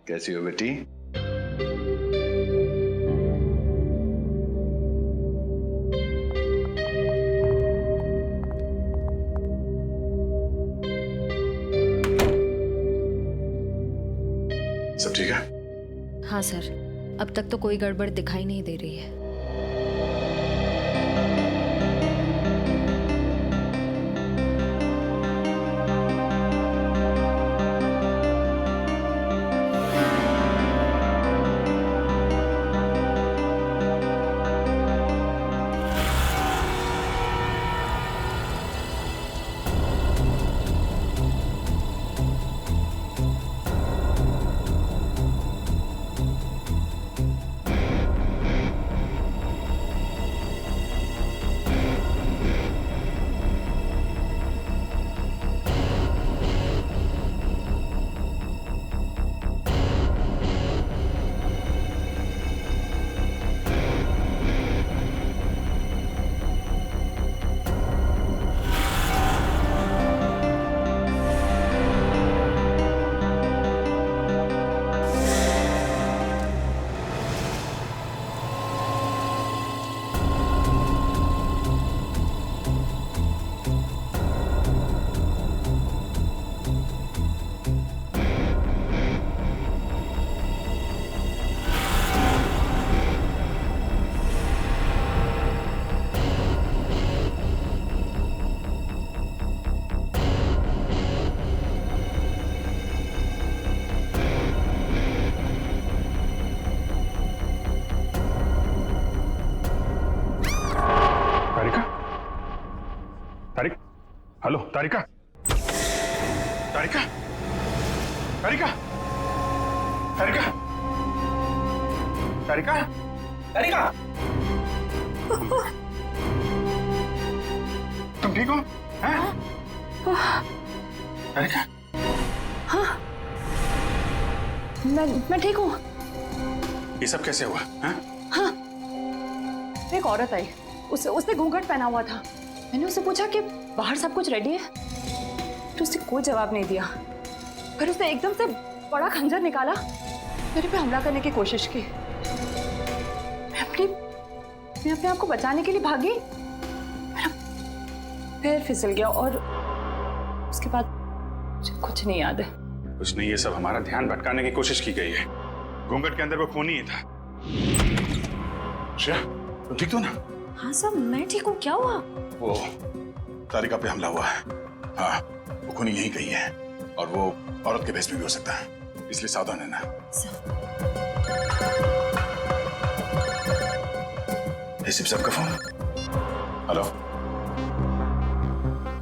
कैसी हो बेटी? सब ठीक है? हाँ सर, अब तक तो कोई गड़बड़ दिखाई नहीं दे रही है। हेलो तारिका, तारिका, तारिका, तारिका, तारिका, तारिका, तुम ठीक हो? हैं? तारिका, हाँ, मैं ठीक हूँ। ये सब कैसे हुआ? हैं? हाँ, एक औरत आई, उसने घूंघट पहना हुआ था। मैंने उससे पूछा कि बाहर सब कुछ रेडी है, तो उसने कोई जवाब नहीं दिया। फिर उसने एकदम से बड़ा खंजर निकाला, मेरे पे हमला करने की कोशिश की। मैं अपने आप को बचाने के लिए भागी, मेरा पैर फिसल गया और उसके बाद मुझे कुछ नहीं याद है। कुछ नहीं, ये सब हमारा ध्यान भटकाने की कोशिश की गई है। घूंघट के अंदर वो खून ही था। श्रेया, तुम ठीक हो ना? हाँ सर, मैं ठीक हूँ। क्या हुआ? वो तारिका पे हमला हुआ है। हाँ, वो खूनी यहीं कहीं है और वो औरत के भेष में भी हो सकता है, इसलिए सावधान रहना। शिव साहब का फोन। हेलो।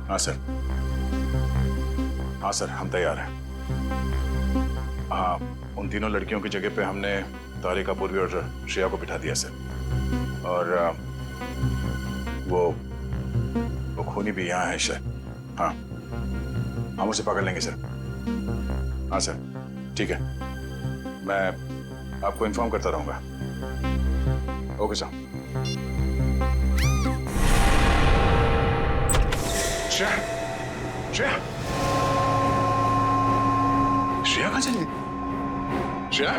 हाँ सर, हाँ सर, हम तैयार हैं। हाँ, उन तीनों लड़कियों की जगह पे हमने तारिका, पूर्वी और श्रेया को बिठा दिया सर। और वो खूनी भी यहाँ है सर। हाँ, हम उसे पकड़ लेंगे सर। हाँ सर, ठीक है, मैं आपको इन्फॉर्म करता रहूंगा। Okay sir. श्रेया, श्रेया, श्रेया कहाँ चली गई? श्रेया,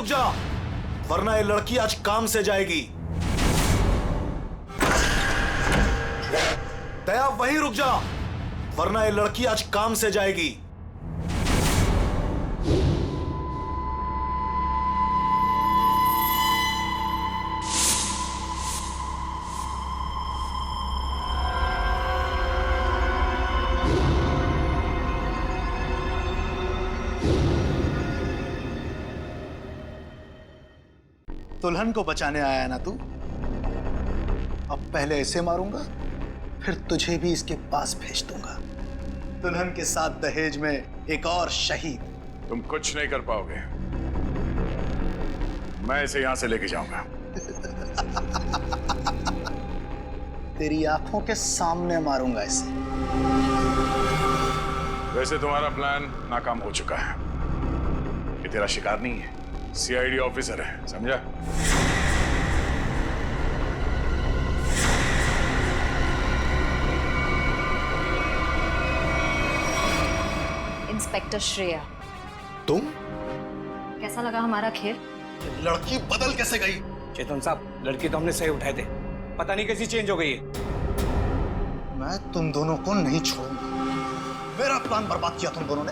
जा, वरना ये लड़की आज काम से जाएगी। दया वहीं रुक जा, वरना ये लड़की आज काम से जाएगी। दुल्हन को बचाने आया ना तू? अब पहले ऐसे मारूंगा, फिर तुझे भी इसके पास भेज दूंगा। दुल्हन के साथ दहेज में एक और शहीद। तुम कुछ नहीं कर पाओगे, मैं इसे यहां से लेके जाऊंगा। तेरी आंखों के सामने मारूंगा इसे। वैसे तुम्हारा प्लान नाकाम हो चुका है। ये तेरा शिकार नहीं है, सीआईडी ऑफिसर है, समझा? इंस्पेक्टर श्रेया, तुम? कैसा लगा हमारा खेल? लड़की बदल कैसे गई? चेतन साहब, लड़की तो हमने सही उठाए थे, पता नहीं कैसी चेंज हो गई है। मैं तुम दोनों को नहीं छोड़ूंगा। मेरा प्लान बर्बाद किया तुम दोनों ने,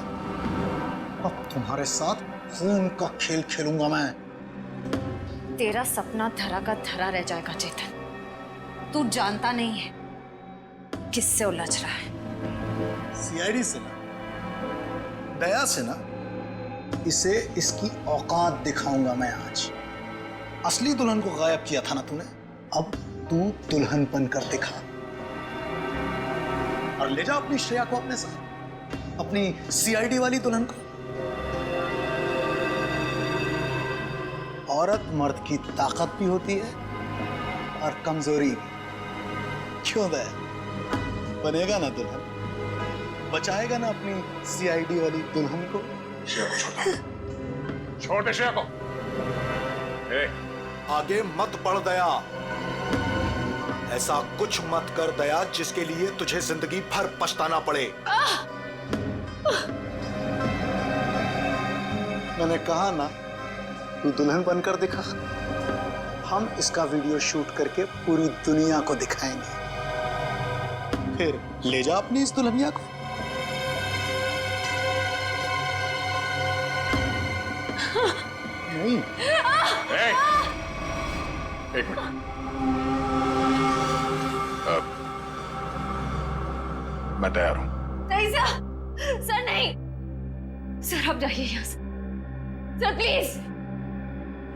अब तुम्हारे साथ खून का खेल खेलूंगा मैं। तेरा सपना धरा का धरा रह जाएगा चेतन। तू जानता नहीं है किससे उलझ रहा है। सीआईडी से ना, दया से ना, इसे इसकी औकात दिखाऊंगा मैं आज। असली दुल्हन को गायब किया था ना तूने, अब तू दुल्हन बनकर दिखा और ले जा अपनी श्रेया को अपने साथ, अपनी सीआईडी वाली दुल्हन को। औरत मर्द की ताकत भी होती है और कमजोरी भी। क्यों दया? बनेगा ना दुल्हन? बचाएगा ना अपनी सीआईडी वाली दुल्हन को? श्रेया को छोड़, छोड़ दे श्रेया को। आगे मत बढ़ दया, ऐसा कुछ मत कर दया जिसके लिए तुझे जिंदगी भर पछताना पड़े। मैंने कहा ना, तू दुल्हन बनकर दिखा। हम इसका वीडियो शूट करके पूरी दुनिया को दिखाएंगे, फिर ले जा अपनी इस दुल्हनिया को। नहीं। एक मिनट, मैं तैयार हूं। नहीं सर नहीं सर, आप जाइए यहाँ से सर, प्लीज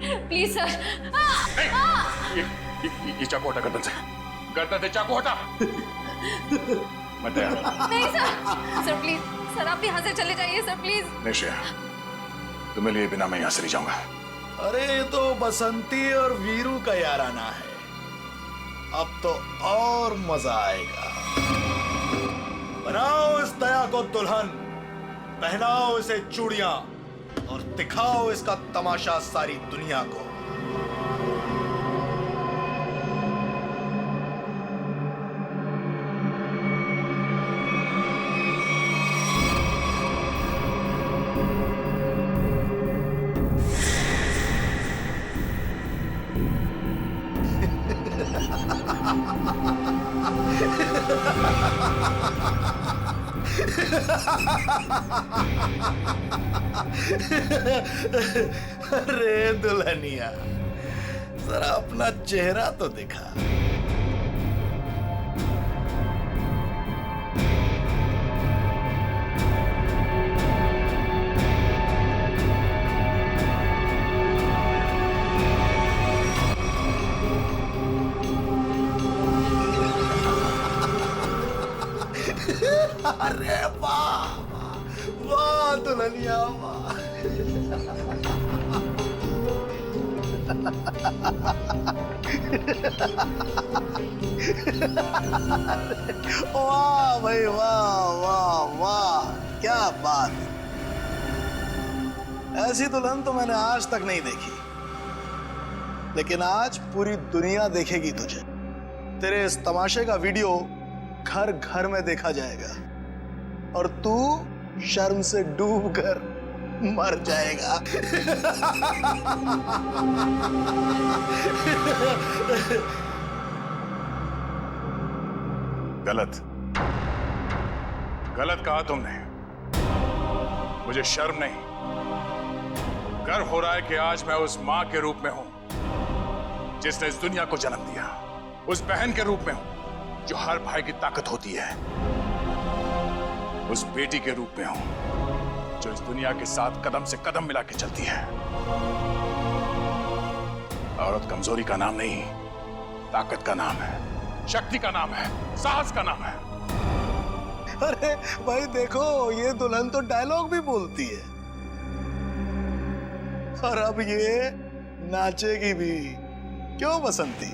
प्लीज सर। ये चाकू हटा गर्दन से, गर्दन से चाकू हटा। मैं तैयार हूं। नहीं सर प्लीज सर, आप यहाँ से चले जाइए सर, प्लीज। नहीं श्रेया, तुम्हें लिए बिना मैं यहां से नहीं जाऊंगा। अरे ये तो बसंती और वीरू का याराना है, अब तो और मजा आएगा। बनाओ इस दया को दुल्हन, पहनाओ इसे चूड़ियां और दिखाओ इसका तमाशा सारी दुनिया को। अरे दुल्हनिया, जरा अपना चेहरा तो दिखा। अरे वाह वाह दुल्हनिया वाह। वाह भाई वाह वाह वाह, क्या बात है। ऐसी दुल्हन तो मैंने आज तक नहीं देखी, लेकिन आज पूरी दुनिया देखेगी तुझे। तेरे इस तमाशे का वीडियो घर घर में देखा जाएगा और तू शर्म से डूब कर मर जाएगा। गलत गलत कहा तुमने। मुझे शर्म नहीं, गर्व हो रहा है कि आज मैं उस मां के रूप में हूं जिसने इस दुनिया को जन्म दिया, उस बहन के रूप में हूं जो हर भाई की ताकत होती है, उस बेटी के रूप में हूं जो इस दुनिया के साथ कदम से कदम मिला के चलती है। औरत कमजोरी का नाम नहीं, ताकत का नाम है, शक्ति का नाम है, साहस का नाम है। अरे भाई देखो, ये दुल्हन तो डायलॉग भी बोलती है और अब ये नाचेगी भी। क्यों बसंती?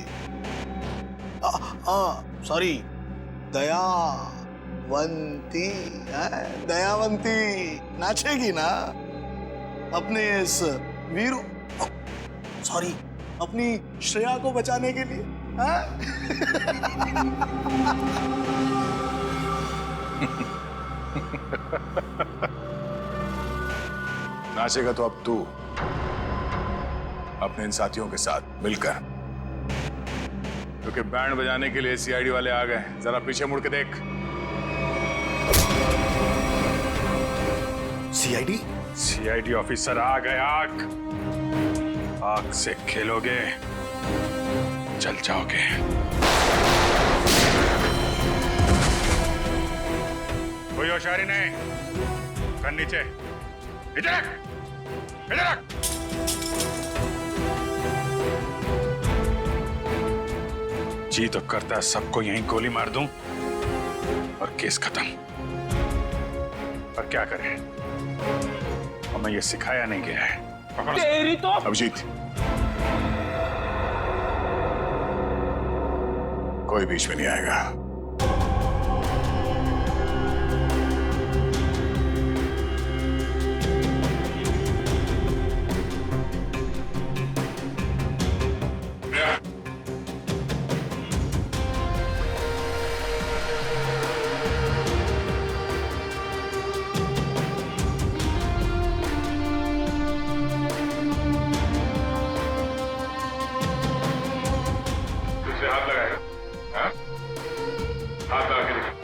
सॉरी, दयावंती है, दयावंती नाचेगी ना अपने इस वीरू, सॉरी, अपनी श्रेया को बचाने के लिए। नाचेगा तो अब तू अपने इन साथियों के साथ मिलकर, क्योंकि बैंड बजाने के लिए सीआईडी वाले आ गए। जरा पीछे मुड़ के देख। सीआईडी ऑफिसर आ गए। आग से खेलोगे, जल जाओगे। कोई होशियारी नहीं, कर नीचे, इधर रख, इधर रख। जी तो करता है सबको यहीं गोली मार दूं और केस खत्म, पर क्या करें, हमें ये सिखाया नहीं गया है। तेरी तो अभिजीत, कोई बीच में नहीं आएगा। हाथ लगाएगा, हाँ? हाथ लगा के देखो।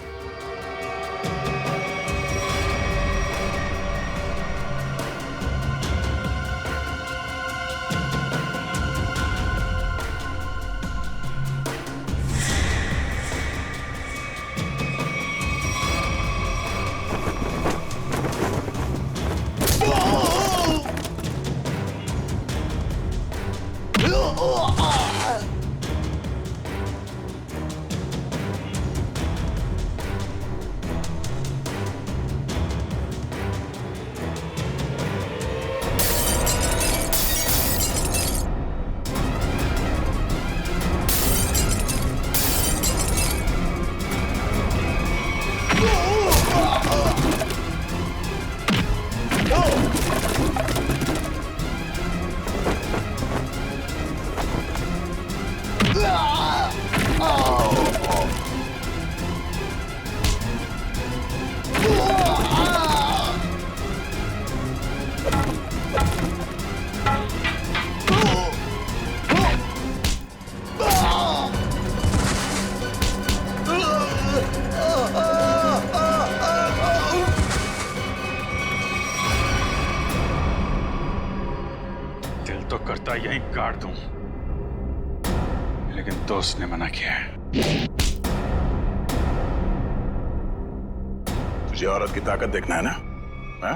दिल तो करता यहीं काट दूं, लेकिन दोस्त ने मना किया है। तुझे औरत की ताकत देखना है ना? हा?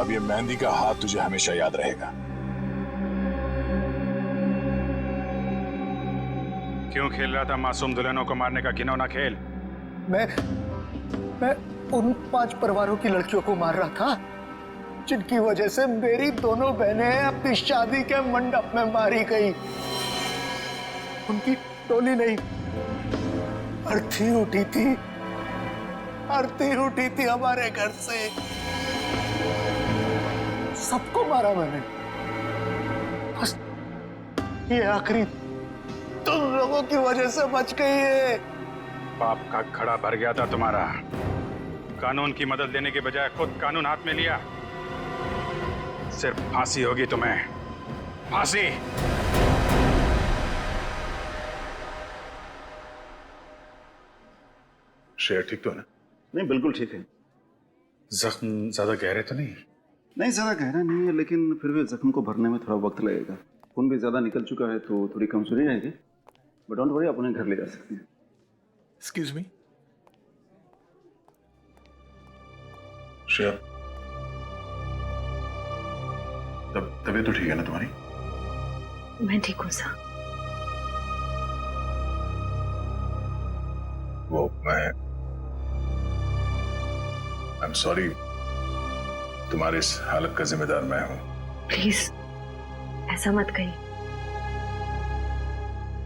अब ये मेहंदी का हाथ तुझे हमेशा याद रहेगा। क्यों खेल रहा था मासूम दुल्हनों को मारने का घिनौना खेल? मैं उन 5 परिवारों की लड़कियों को मार रहा था जिनकी वजह से मेरी दोनों बहनें अपनी शादी के मंडप में मारी गई। उनकी टोली नहीं, अर्थी उठी थी, आरती उठी थी हमारे घर से। सबको मारा मैंने, बस ये आखिरी तुम लोगों की वजह से बच गई है। पाप का घड़ा भर गया था तुम्हारा, कानून की मदद लेने के बजाय खुद कानून हाथ में लिया। सिर्फ फांसी होगी तुम्हें, फांसी। शेर ठीक तो है ना? नहीं, बिल्कुल ठीक है। जख्म ज्यादा गहरे तो नहीं? नहीं, ज़्यादा गहरा नहीं है, लेकिन फिर भी जख्म को भरने में थोड़ा वक्त लगेगा। खून भी ज़्यादा निकल चुका है तो थोड़ी कमजोरी रहेगी, बट डोंट वरी, आप उन्हें घर ले जा सकते हैं। Excuse me. श्रेया, तबीयत तो ठीक है ना तुम्हारी? मैं ठीक हूँ सर। वो आई एम सॉरी, तुम्हारी इस हालत का जिम्मेदार मैं हूं। प्लीज ऐसा मत कहिए,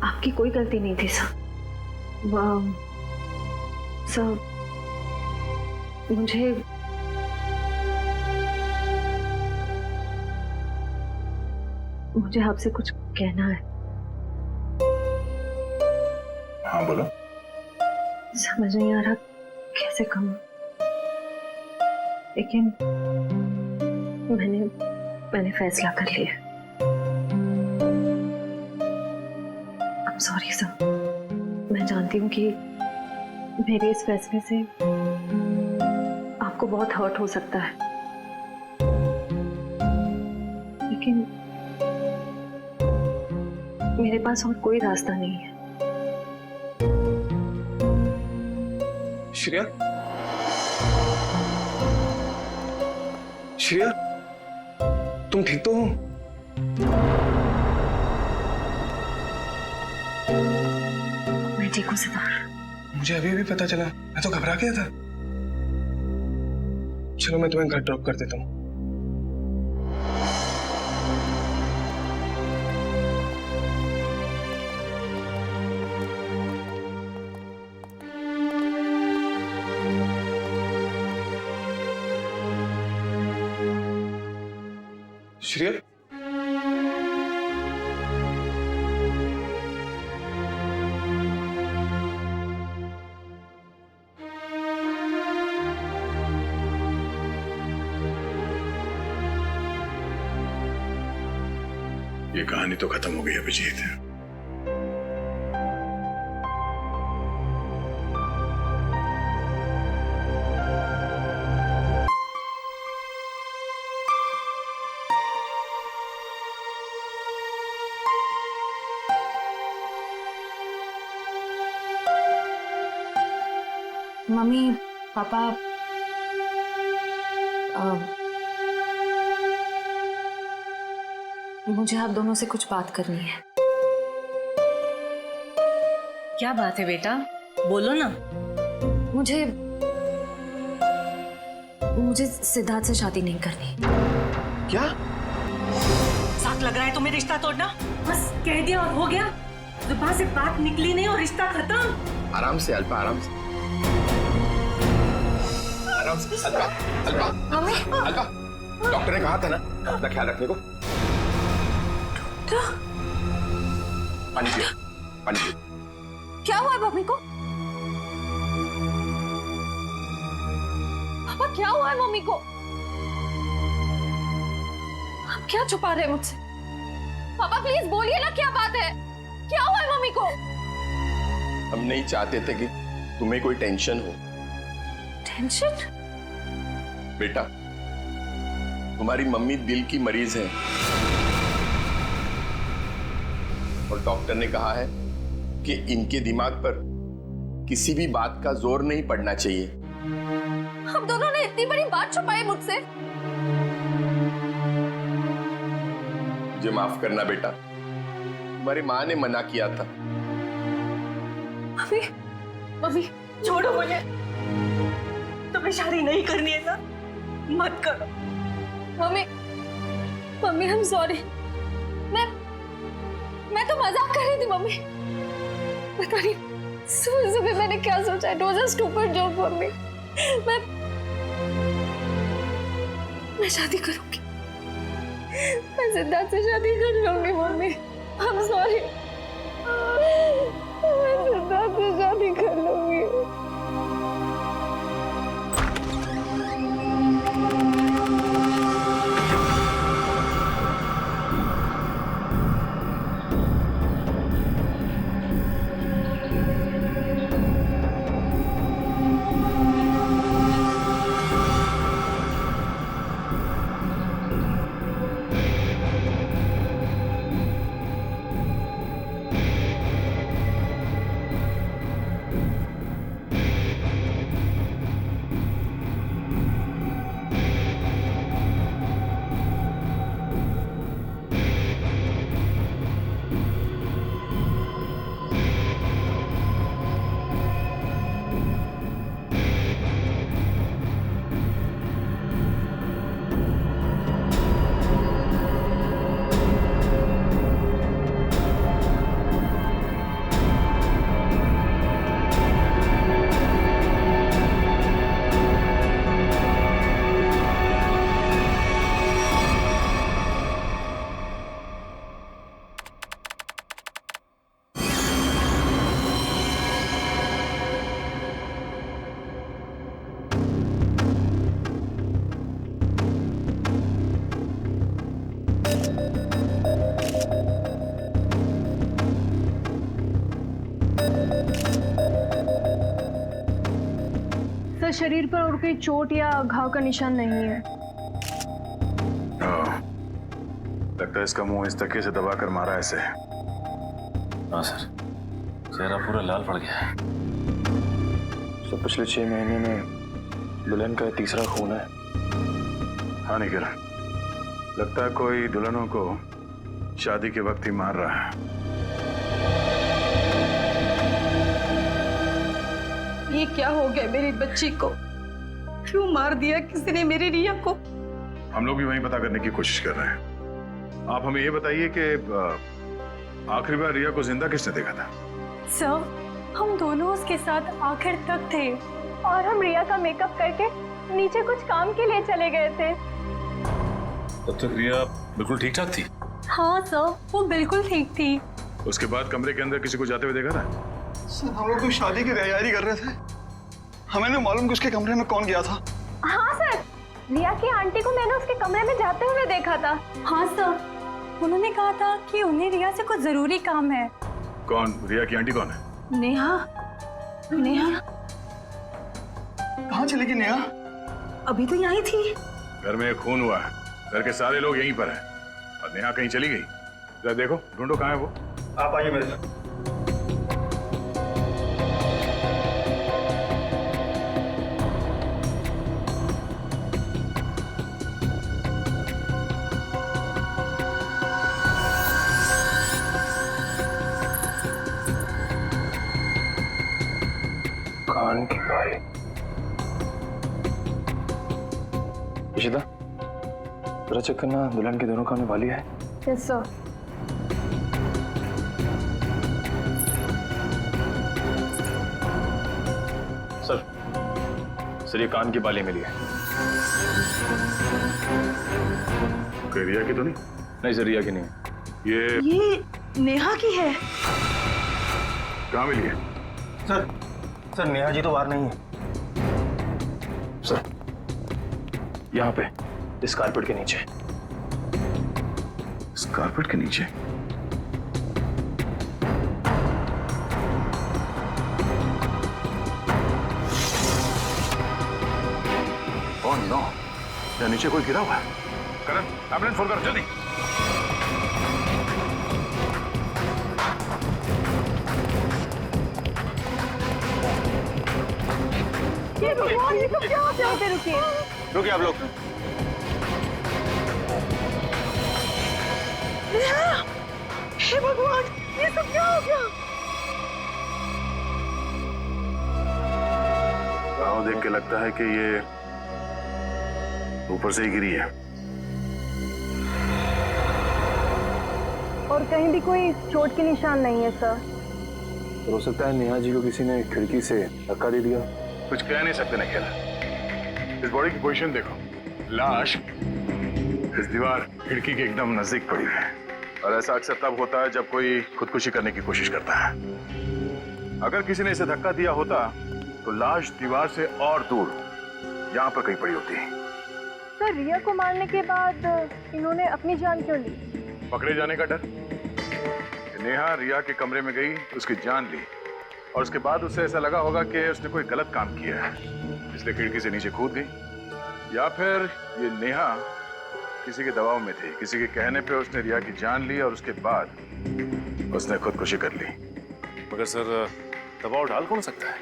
आपकी कोई गलती नहीं थी सर। सर मुझे आपसे कुछ कहना है। हाँ बोलो। समझ नहीं आ रहा कैसे कहूं, लेकिन मैंने फैसला कर लिया। I'm sorry सर, मैं जानती हूँ कि मेरे इस फैसले से आपको बहुत हर्ट हो सकता है, लेकिन मेरे पास और कोई रास्ता नहीं है। श्रेया, श्रेया, तुम ठीक तो हो? मैं ठीक हूँ सिद्धार्थ। मुझे अभी भी पता चला, मैं तो घबरा गया था। चलो मैं तुम्हें घर ड्रॉप कर देता हूँ। श्रेया, ये कहानी तो खत्म हो गई अभिजीत। मम्मी पापा, मुझे आप दोनों से कुछ बात करनी है। क्या बात है बेटा, बोलो ना। मुझे सिद्धार्थ से शादी नहीं करनी। क्या? साथ लग रहा है तुम्हें रिश्ता तोड़ना? बस कह दिया और हो गया, जुबान से बात निकली नहीं और रिश्ता खत्म। आराम से अल्पा, आराम से। आराम से अल्पा, अल्पा, अल्पा। डॉक्टर ने कहा था ना अपना ख्याल रखने को। पानी पियो, पानी पियो। क्या हुआ है मम्मी को? पापा क्या हुआ है मम्मी को? आप क्या छुपा रहे हैं मुझसे? पापा प्लीज बोलिए ना, क्या बात है? क्या हुआ है मम्मी को? हम नहीं चाहते थे कि तुम्हें कोई टेंशन हो। टेंशन? बेटा, तुम्हारी मम्मी दिल की मरीज है और डॉक्टर ने कहा है कि इनके दिमाग पर किसी भी बात का जोर नहीं पड़ना चाहिए। हम दोनों ने इतनी बड़ी बात छुपाई मुझसे। मुझे माफ करना बेटा, तुम्हारी माँ ने मना किया था। मम्मी, मम्मी छोड़ो मुझे। तुम्हें शादी नहीं करनी है ना, मत करो। Mummy, mummy I am sorry. मैं तो मजाक कर रही थी मम्मी। पता नहीं सुबह सुबह मैंने क्या सोचा। It was a stupid joke mummy. मैं शादी करूंगी, मैं सिद्धार्थ से शादी कर लूंगी मम्मी। आई एम सॉरी, मैं सिद्धार्थ से शादी कर लूंगी। शरीर पर और कोई चोट या घाव का निशान नहीं है। लगता है इसका मुंह इस तकिए से दबा कर मारा है इसे। हाँ सर, चेहरा पूरा लाल पड़ गया है। सर पिछले 6 महीने में दुल्हन का तीसरा खून है। हाँ निखिल, लगता है कोई दुल्हनों को शादी के वक्त ही मार रहा है। ये क्या हो गया मेरी बच्ची को? क्यों मार दिया किसी ने मेरी रिया को? हम लोग भी वही पता करने की कोशिश कर रहे हैं। आप हमें ये बताइए कि आखिरी बार रिया को जिंदा किसने देखा था? सर, हम दोनों उसके साथ आखिर तक थे और हम रिया का मेकअप करके नीचे कुछ काम के लिए चले गए थे। तब तक रिया बिल्कुल ठीक ठाक थी? हाँ सर, वो बिल्कुल ठीक थी। उसके बाद कमरे के अंदर किसी को जाते हुए देखा था? सर, हम लोग तो शादी की तैयारी कर रहे थे, हमें नहीं मालूम कि उसके कमरे में कौन गया था। हाँ सर, रिया की आंटी को मैंने उसके कमरे में जाते हुए देखा था। हाँ सर, उन्होंने कहा था कि उन्हें रिया से कुछ जरूरी काम है। कौन? रिया की आंटी कौन है? नेहा। नेहा कहाँ चली गई नेहा? अभी तो यहीं थी। घर में खून हुआ है, घर के सारे लोग यहीं पर हैं और नेहा कहीं चली गई। जरा देखो, ढूंढो कहाँ है वो। आप आइए मेरे साथ। कान की बाली। इशिता, जरा चेक करना दुल्हन के दोनों कान में बाली है। Yes sir. सर ये कान की बाली मिली है। कोई रिया की तो नहीं? नहीं सर, रिया की नहीं है। ये नेहा की है। कहाँ मिली है? सर नेहा जी तो बाहर नहीं है। सर, यहाँ पे इस कारपेट के नीचे। इस कारपेट के नीचे? ओह नो, यहाँ नीचे कोई गिरा हुआ है। करण, एम्बुलेंस फोन करो जल्दी। ये भगवान, ये सब क्या हो गया? रुकिए रुकिए आप लोग। हे भगवान, ये सब क्या हो गया? गाँव देख के लगता है कि ये ऊपर से ही गिरी है। और कहीं भी कोई चोट के निशान नहीं है सर। तो हो सकता है नेहा जी को किसी ने खिड़की से धक्का दे दिया। कुछ कह नहीं सकते निखिल। इस बॉडी की पोजीशन देखो, लाश इस दीवार खिड़की के एकदम नजदीक पड़ी है और ऐसा अक्सर तब होता है जब कोई खुदकुशी करने की कोशिश करता है। अगर किसी ने इसे धक्का दिया होता तो लाश दीवार से और दूर यहाँ पर कहीं पड़ी होती। सर, रिया को मारने के बाद इन्होंने अपनी जान क्यों ली? पकड़े जाने का डर। नेहा रिया के कमरे में गई, उसकी जान ली और उसके बाद उसे ऐसा लगा होगा कि उसने कोई गलत काम किया है, इसलिए खिड़की से नीचे कूद गई। या फिर ये नेहा किसी के दबाव में थी, किसी के कहने पे उसने रिया की जान ली और उसके बाद उसने खुदकुशी कर ली। मगर सर, दबाव डाल कौन सकता है?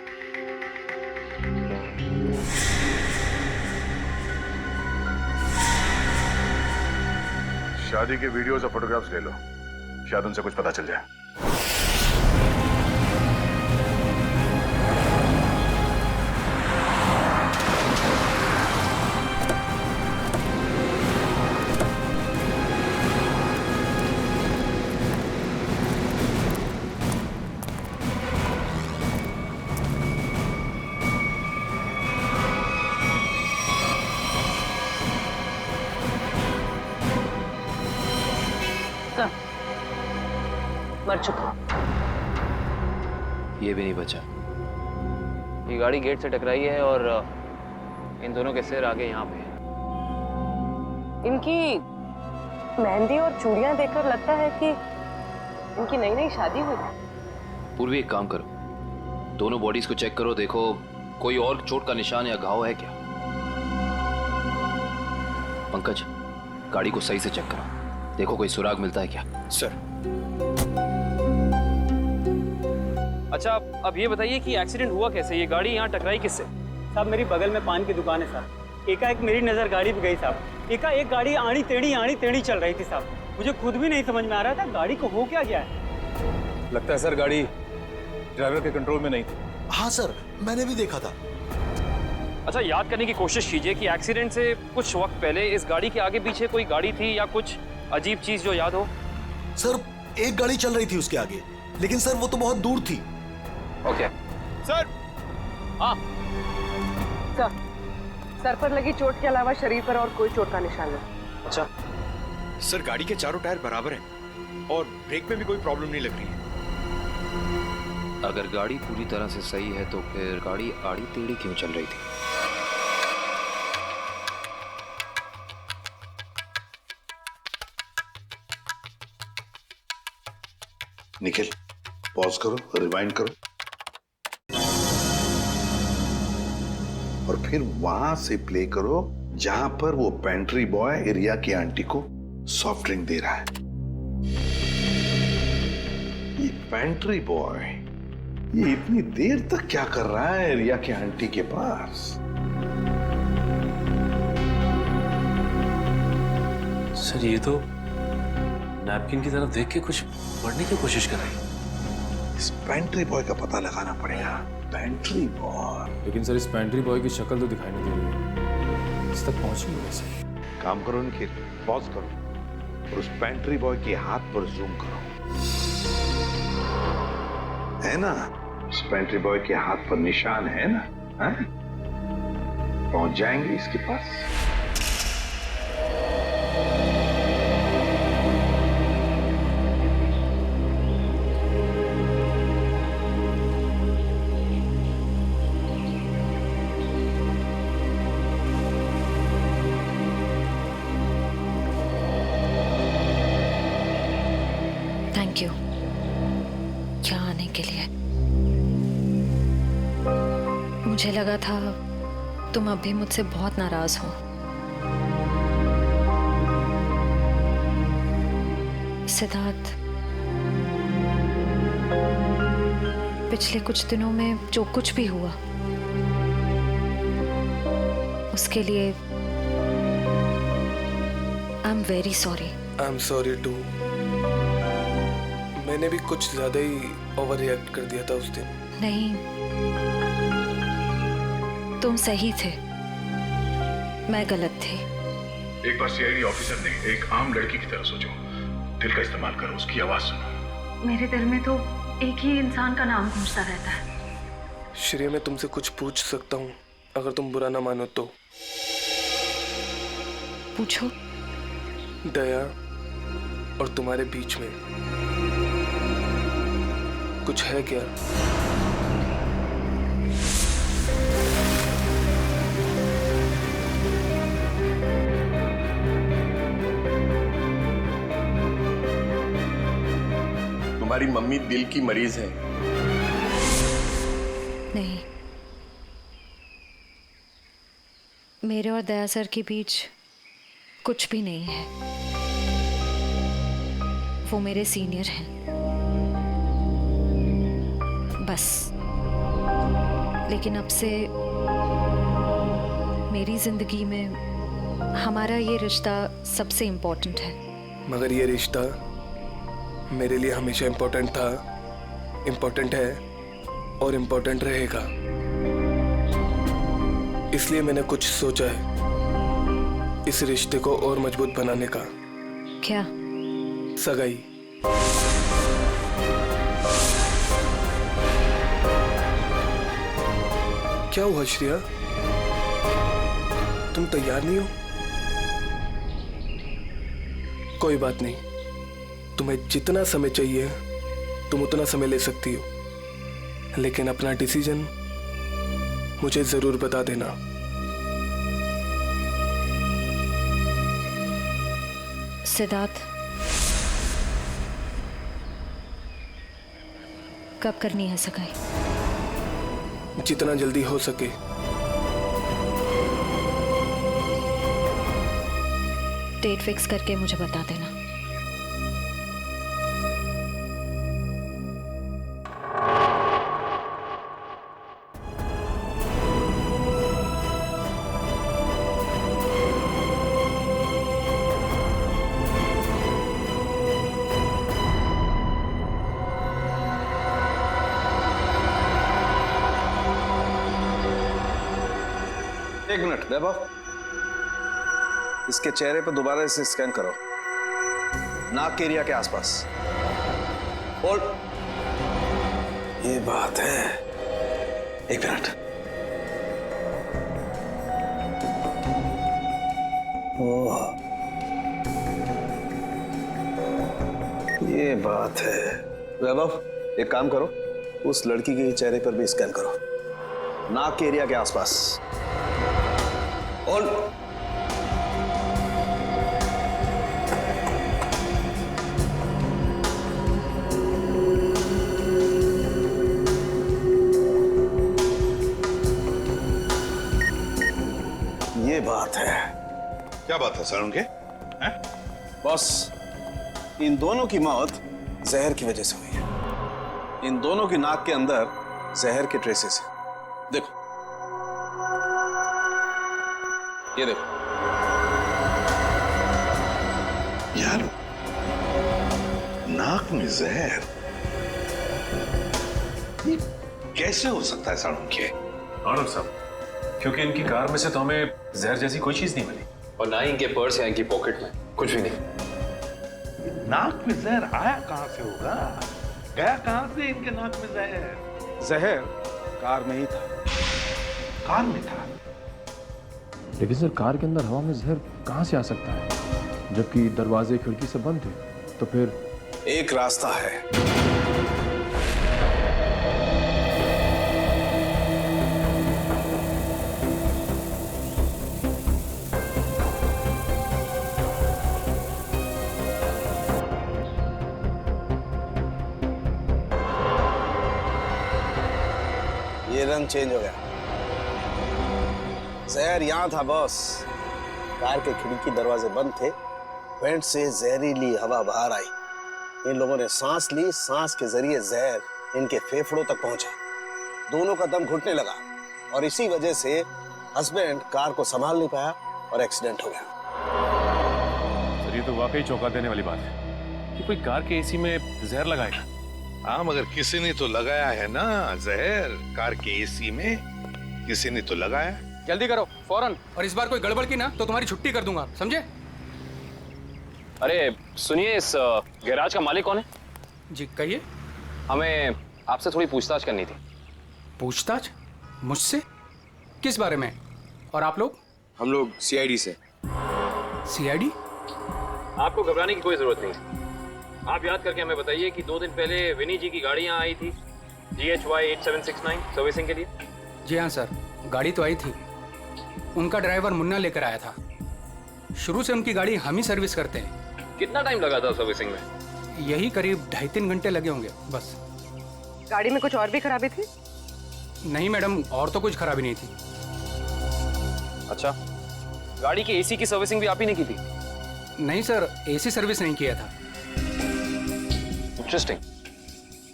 शादी के वीडियोस और फोटोग्राफ्स ले लो, शायद उनसे कुछ पता चल जाए। मर चुका। ये भी नहीं बचा। ये गाड़ी गेट से टकराई है और इन दोनों के सिर आगे यहाँ पे है। इनकी मेहंदी और चूड़ियां देखकर लगता है कि इनकी नई नई शादी हुई। पूर्वी, एक काम करो, दोनों बॉडीज को चेक करो, देखो कोई और चोट का निशान या घाव है क्या? पंकज, गाड़ी को सही से चेक करो, देखो कोई सुराग मिलता है क्या। सर। अच्छा, अब ये बताइए कि एक्सीडेंट हुआ कैसे? ये गाड़ी यहाँ टकराई किससे? साहब मेरी बगल में पान की दुकान है साहब। एकाएक मेरी नज़र गाड़ी पे गई साहब। एकाएक गाड़ी आड़ी टेढ़ी चल रही थी साहब। मुझे खुद भी नहीं समझ में आ रहा था गाड़ी को हो क्या गया है। लगता है सर गाड़ी ड्राइवर के कंट्रोल में नहीं थी। हाँ सर, मैंने भी देखा था। अच्छा, याद करने की कोशिश कीजिए कि एक्सीडेंट से कुछ वक्त पहले इस गाड़ी के आगे पीछे कोई गाड़ी थी या कुछ अजीब चीज जो याद हो। सर, एक गाड़ी चल रही थी उसके आगे, लेकिन सर वो तो बहुत दूर थी। Okay sir. हाँ सर पर लगी चोट के अलावा शरीर पर और कोई चोट का निशान नहीं। अच्छा सर, गाड़ी के चारों टायर बराबर हैं और ब्रेक में भी कोई प्रॉब्लम नहीं लग रही है। अगर गाड़ी पूरी तरह से सही है तो फिर गाड़ी आड़ी टेढ़ी क्यों चल रही थी? निखिल, पॉज करो, रिवाइंड करो और फिर वहां से प्ले करो जहां पर वो पेंट्री बॉय रिया की आंटी को सॉफ्ट ड्रिंक दे रहा है। ये पेंट्री बॉय ये इतनी देर तक क्या कर रहा है रिया की आंटी के पास? सर, ये तो नैपकिन की तरफ देख के कुछ पढ़ने की कोशिश कर रही है। इस पेंट्री बॉय का पता लगाना पड़ेगा। Pantry boy. लेकिन सर, इस पेंट्री बॉय की शक्ल तो दिखाई नहीं दे रही है। इस तक पहुंचेंगे कैसे? काम करो निखिल, पॉज करो और उस पेंट्री बॉय के हाथ पर जूम करो। है ना, उस पेंट्री बॉय के हाथ पर निशान है ना? है? पहुंच जाएंगे इसके पास। थैंक यू यहाँ आने के लिए। मुझे लगा था तुम अब भी मुझसे बहुत नाराज हो। सिद्धार्थ, पिछले कुछ दिनों में जो कुछ भी हुआ उसके लिए I am very sorry. I am sorry too. मैंने भी कुछ ज्यादा ही ओवर रिएक्ट कर दिया था उस दिन। नहीं, तुम सही थे, मैं गलत थी। एक बार सीआईडी ऑफिसर ने एक आम लड़की की तरह सोचो, दिल का इस्तेमाल करो, उसकी आवाज सुनो। मेरे दिल में तो एक ही इंसान का नाम गूंजता रहता है। श्रेया, मैं तुमसे कुछ पूछ सकता हूँ अगर तुम बुरा ना मानो तो? पूछो। दया और तुम्हारे बीच में कुछ है क्या? तुम्हारी मम्मी दिल की मरीज है। नहीं, मेरे और दया सर के बीच कुछ भी नहीं है। वो मेरे सीनियर हैं बस। लेकिन अब से मेरी जिंदगी में हमारा ये रिश्ता सबसे इम्पोर्टेंट है। मगर ये रिश्ता मेरे लिए हमेशा इम्पोर्टेंट था, इम्पोर्टेंट है और इम्पोर्टेंट रहेगा। इसलिए मैंने कुछ सोचा है इस रिश्ते को और मजबूत बनाने का। क्या? सगाई। क्या हुआ श्रेया, तुम तैयार नहीं हो? कोई बात नहीं, तुम्हें जितना समय चाहिए तुम उतना समय ले सकती हो, लेकिन अपना डिसीजन मुझे जरूर बता देना। सिद्धार्थ, कब करनी है सगाई? जितना जल्दी हो सके। डेट फिक्स करके मुझे बता देना। एक मिनट वैभव, इसके चेहरे पर दोबारा इसे स्कैन करो, नाक के एरिया के आसपास। होल्ड। ये बात है, एक मिनट। ओह, ये बात है। वैभव एक काम करो, उस लड़की के चेहरे पर भी स्कैन करो, नाक के एरिया के आसपास। होल्ड। ये बात है। क्या बात है सर उनके? बॉस, इन दोनों की मौत जहर की वजह से हुई है। इन दोनों की नाक के अंदर जहर के ट्रेसेस हैं। देखो, ये देखो। यार, नाक में जहर ये कैसे हो सकता है सर उनके? आनंद साहब, क्योंकि इनकी कार में से तो हमें जहर जैसी कोई चीज नहीं मिली, और ना ही इनके पर्स या इनकी पॉकेट में कुछ भी नहीं। नाक में जहर आया कहां से होगा? गया कहां से इनके नाक में जहर? जहर कार में ही था। कार में था? लेकिन सर, कार के अंदर हवा में जहर कहां से आ सकता है, जबकि दरवाजे खिड़की सब बंद थे? तो फिर एक रास्ता है। ये रंग चेंज हो गया। जहर यहां था बॉस। कार के खिड़की दरवाजे बंद थे, वेंट से जहरीली हवा बाहर आई। इन लोगों ने सांस ली, सांस के जरिए जहर इनके फेफड़ों तक पहुंचा। दोनों का दम घुटने लगा और इसी वजह से हस्बैंड कार को संभाल नहीं पाया और एक्सीडेंट हो गया। सर, ये तो वाकई चौंका देने वाली बात है कि कोई कार के एसी में जहर लगाएगा। हाँ, मगर किसी ने तो लगाया है ना जहर। कार के एसी में किसी ने तो लगाया। जल्दी करो फौरन, और इस बार कोई गड़बड़ की ना तो तुम्हारी छुट्टी कर दूंगा, समझे? अरे सुनिए, इस गैराज का मालिक कौन है? जी कहिए। हमें आपसे थोड़ी पूछताछ करनी थी। पूछताछ? मुझसे? किस बारे में? और आप लोग? हम लोग सीआईडी से। सीआईडी? आपको घबराने की कोई जरूरत नहीं। आप याद करके हमें बताइए कि 2 दिन पहले विनी जी की गाड़ी यहाँ आई थी GHY 8769 सर्विसिंग के लिए। जी हाँ सर, गाड़ी तो आई थी। उनका ड्राइवर मुन्ना लेकर आया था। शुरू से उनकी गाड़ी हम ही सर्विस करते हैं। कितना टाइम लगा था सर्विसिंग में? यही करीब 2.5-3 घंटे लगे होंगे बस। गाड़ी में कुछ और भी खराबी थी? नहीं मैडम, और तो कुछ खराबी नहीं थी। अच्छा, गाड़ी की एसी की सर्विसिंग भी आप ही ने की थी? नहीं सर, एसी सर्विस नहीं किया था। इंटरेस्टिंग।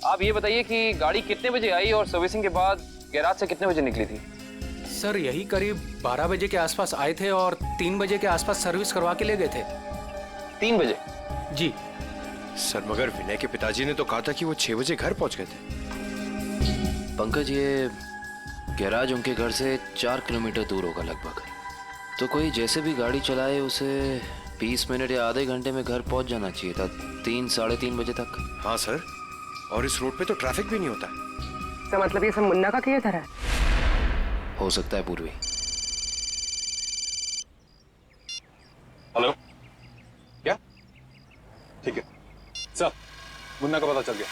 आप ये बताइए कि गाड़ी कितने बजे आई और सर्विसिंग के बाद गैराज से कितने बजे निकली थी? सर यही करीब 12 बजे के आसपास आए थे और 3 बजे के आसपास सर्विस करवा के ले गए थे। 3 बजे? जी सर, मगर विनय के पिताजी ने तो कहा था कि वो 6 बजे घर पहुंच गए थे। पंकज, ये गैराज उनके घर से 4 किलोमीटर दूर होगा लगभग। तो कोई जैसे भी गाड़ी चलाए उसे 20 मिनट या आधे घंटे में घर पहुंच जाना चाहिए था, 3-3:30 बजे तक। हाँ सर, और इस रोड पे तो ट्रैफिक भी नहीं होता। तो मतलब ये सब मुन्ना का किया था? हो सकता है पूर्वी। हेलो, क्या? ठीक है सर, मुन्ना का पता चल गया।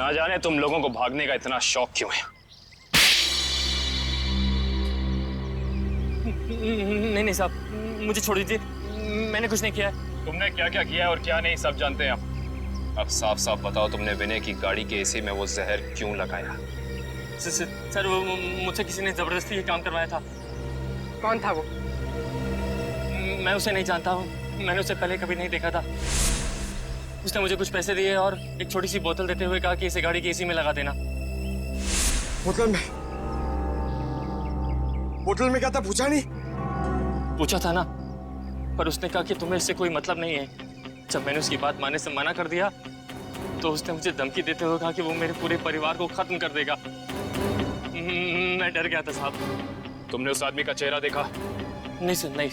ना जाने तुम लोगों को भागने का इतना शौक क्यों है। नहीं साहब, मुझे छोड़ दीजिए, मैंने कुछ नहीं किया है। तुमने क्या क्या किया है और क्या नहीं सब जानते हैं हम। अब साफ साफ बताओ, तुमने विनय की गाड़ी के एसी में वो जहर क्यों लगाया? सर वो मुझसे किसी ने जबरदस्ती ये काम करवाया था। कौन था वो? मैं उसे नहीं जानता हूँ, मैंने उसे पहले कभी नहीं देखा था। उसने मुझे कुछ पैसे दिए और एक छोटी सी बोतल देते हुए कहा कि इसे गाड़ी की एसी में लगा देना। बोतल में क्या था पूछा नहीं? पूछा था ना, पर उसने कहा कि तुम्हें इससे कोई मतलब नहीं है। जब मैंने उसकी बात मानने से मना कर दिया तो उसने मुझे धमकी देते हुए कहा कि वो मेरे पूरे परिवार को खत्म कर देगा। मैं डर गया था साहब। तुमने उस आदमी का चेहरा देखा? नहीं सर, नहीं।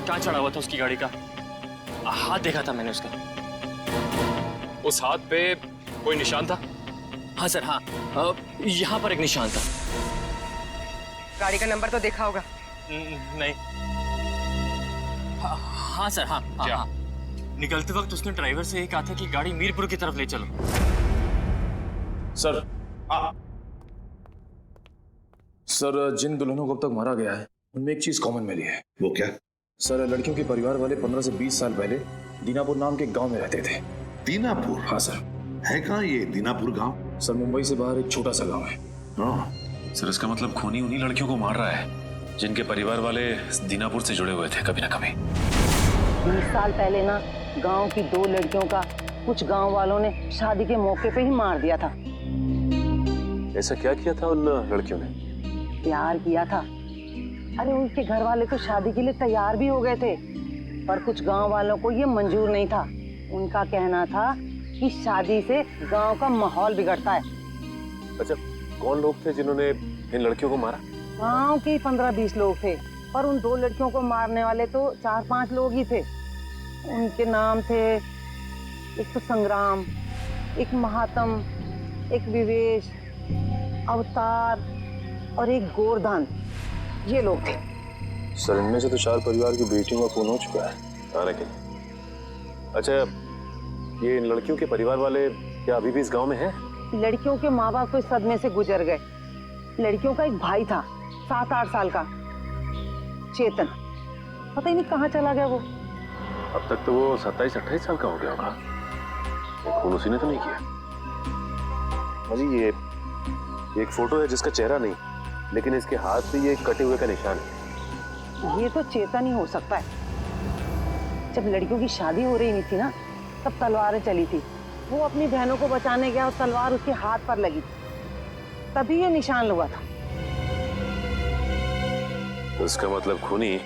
कहाँ चढ़ा हुआ था उसकी गाड़ी का? हाथ देखा था मैंने उसका। उस हाथ पे कोई निशान था? हाँ सर, हाँ, यहाँ पर एक निशान था। गाड़ी का नंबर तो देखा होगा? नहीं। हाँ सर, हाँ। क्या? हाँ। निकलते वक्त उसने ड्राइवर से ये कहा था कि गाड़ी मीरपुर की तरफ ले चलो। सर सर, जिन दुल्हनों को अब तक मारा गया है उनमें एक चीज कॉमन मिली है। वो क्या? सर, लड़कियों के परिवार वाले 15 से 20 साल पहले दीनापुर नाम के गांव में रहते थे। दीनापुर? हाँ सर। है कहाँ ये दीनापुर गांव? सर, मुंबई से बाहर एक छोटा सा गांव है। हाँ सर, इसका मतलब खूनी उन्हीं लड़कियों को मार रहा है जिनके परिवार वाले दीनापुर से जुड़े हुए थे कभी ना कभी। 20 साल पहले ना गांव की 2 लड़कियों का कुछ गांव वालों ने शादी के मौके पे ही मार दिया था। ऐसा क्या किया था उन लड़कियों ने? प्यार किया था। अरे उनके घर वाले तो शादी के लिए तैयार भी हो गए थे, पर कुछ गांव वालों को ये मंजूर नहीं था। उनका कहना था कि शादी से गांव का माहौल बिगड़ता है। अच्छा, कौन लोग थे जिन्होंने इन लड़कियों को मारा? गांव के 15-20 लोग थे, पर उन 2 लड़कियों को मारने वाले तो 4-5 लोग ही थे। उनके नाम थे, एक तो संग्राम, एक महात्म, एक विवेश, अवतार और एक गोवर्धन। ये लोग थे। सर, इनमें से तो 4 परिवार की बेटियों का खून हो चुका है आने के लिए। अच्छा, ये इन लड़कियों के परिवार वाले क्या अभी भी इस गांव में हैं? लड़कियों के माँ बाप तो इस सदमे से गुजर गए। लड़कियों का एक भाई था 7-8 साल का, चेतन। पता ही नहीं कहाँ चला गया वो। अब तक तो वो 27-28 साल का हो गया होगा। खून उसी ने तो नहीं किया। अजी, ये एक फोटो है जिसका चेहरा नहीं, लेकिन इसके हाथ पे ये कटे हुए का निशान है। ये तो चेतन ही हो सकता है। जब लड़कियों की शादी हो रही नहीं थी ना, तब तलवारें चली थी। वो अपनी बहनों को बचाने गया और तलवार उसके हाथ पर लगी, तभी ये निशान हुआ था। तो इसका मतलब खूनी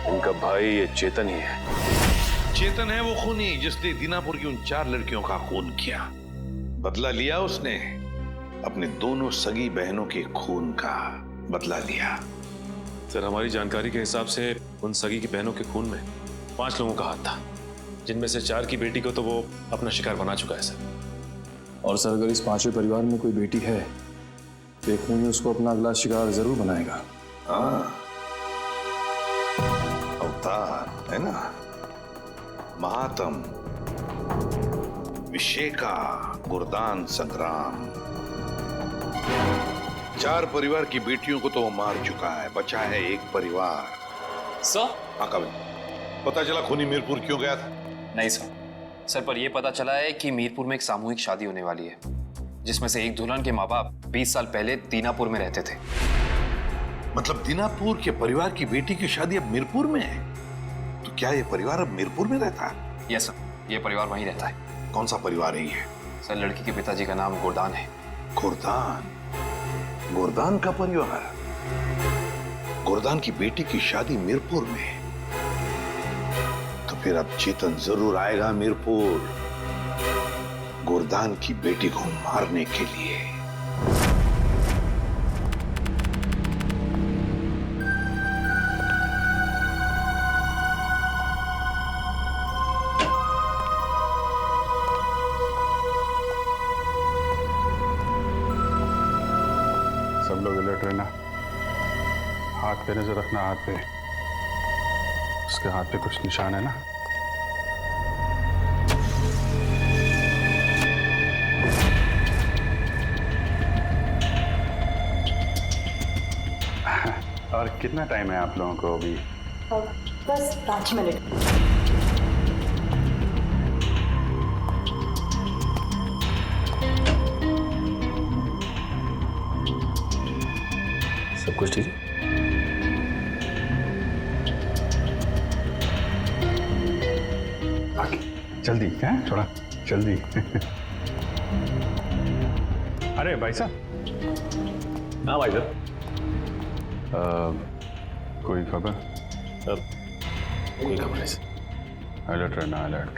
इनका भाई ये चेतन ही है। चेतन है वो खूनी जिसने दीनापुर की उन 4 लड़कियों का खून किया। बदला लिया उसने, अपने दोनों सगी बहनों के खून का बदला लिया। सर, हमारी जानकारी के हिसाब से उन सगी की बहनों के खून में 5 लोगों का हाथ था, जिनमें से 4 की बेटी को तो वो अपना शिकार बना चुका है सर। और सर, अगर इस 5वें परिवार में कोई बेटी है तो एक खूनी उसको अपना अगला शिकार जरूर बनाएगा। हाँ, अवतार है ना, महात्म, विशेका, गुरदान, संग्राम। 4 परिवार की बेटियों को तो वो मार चुका है, बचा है एक परिवार। सर? हाँ कविन, पता चला खूनी मीरपुर क्यों गया था? नहीं सर, पर यह पता चला है कि मीरपुर में एक सामूहिक शादी होने वाली है, जिसमें से एक दुल्हन के माँ बाप 20 साल पहले दीनापुर में रहते थे। मतलब दीनापुर के परिवार की बेटी की शादी अब मीरपुर में है? तो क्या ये परिवार अब मीरपुर में रहता है? यस सर, ये परिवार वहीं रहता है। कौन सा परिवार है ये? सर, लड़की के पिताजी का नाम गोरदान है। गोरदान? गोरदान का परिवार? गोरदान की बेटी की शादी मीरपुर में, तो फिर अब चेतन जरूर आएगा मीरपुर गोरदान की बेटी को मारने के लिए। सब लोग अलर्ट रहना। हाथ पे नजर रखना, हाथ पे। उसके हाथ पे कुछ निशान है ना? और कितना टाइम है आप लोगों को अभी? बस 5 मिनट। सब कुछ ठीक है? आगे जल्दी है, थोड़ा जल्दी। अरे भाई साहब। हाँ भाई साहब। कोई खबर? कोई खबर नहीं। अलर्ट रहना, अलर्ट।